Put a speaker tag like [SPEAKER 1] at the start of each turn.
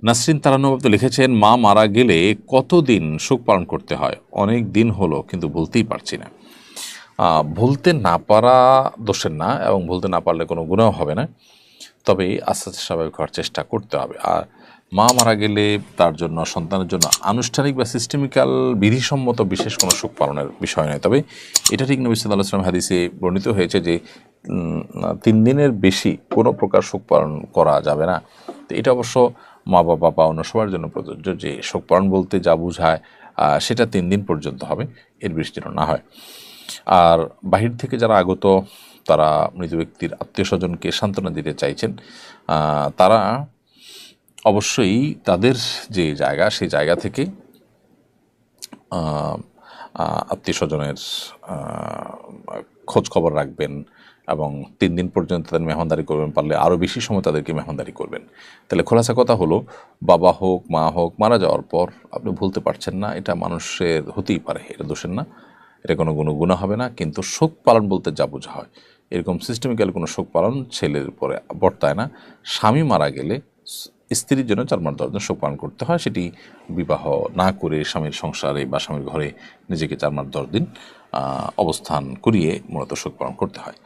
[SPEAKER 1] নাসরিন তারানবাবু লিখেছেন, মা মারা গেলে কতদিন শোক পালন করতে হয়? অনেক দিন হলো কিন্তু বলতেই পারছি না। ভুলতে না পারা দোষের না, এবং ভুলতে না পারলে কোনো গুনাহ হবে না। তবে আস্তে আস্তে স্বাভাবিক হওয়ার চেষ্টা করতে হবে। আর মা মারা গেলে তার জন্য, সন্তানের জন্য আনুষ্ঠানিক বা সিস্টেমিক্যাল বিধিসম্মত বিশেষ কোনো শোক পালনের বিষয় নয়। তবে এটা ঠিক নবী সাল্লাল্লাহু আলাইহি ওয়াসাল্লাম হাদিসে বর্ণিত হয়েছে যে ৩ দিনের বেশি কোনো প্রকার শোক পালন করা যাবে না। তো এটা অবশ্য মা বাবা বা অন্য সবার জন্য প্রযোজ্য, যে শোক পালন বলতে যা বোঝায় সেটা ৩ দিন পর্যন্ত হবে, এর বেশি যেন না হয়। আর বাহির থেকে যারা আগত, তারা মৃত ব্যক্তির আত্মীয় স্বজনকে সান্ত্বনা দিতে চাইছেন, তারা অবশ্যই তাদের যে জায়গা, সেই জায়গা থেকে আত্মীয় স্বজনের খোঁজ খবর রাখবেন, এবং ৩ দিন পর্যন্ত তাদের মেহমানদারি করবেন, পারলে আরও বেশি সময় তাদেরকে মেহমানদারি করবেন। তাহলে খোলাসা কথা হলো, বাবা হোক মা হোক মারা যাওয়ার পর আপনি ভুলতে পারছেন না, এটা মানুষের হতেই পারে, এটা দোষের না, এটা কোনো গুনাহ হবে না। কিন্তু শোক পালন বলতে যা বোঝা হয়, এরকম সিস্টেমিক্যাল কোনো শোক পালন ছেলের উপরে বর্তায় না। স্বামী মারা গেলে স্ত্রীর জন্য ৪ মাস ১০ দিন শোক পালন করতে হয়, সেটি বিবাহ না করে স্বামীর সংসারে বা স্বামীর ঘরে নিজেকে ৪ মাস ১০ দিন অবস্থান করিয়ে মূলত শোক পালন করতে হয়।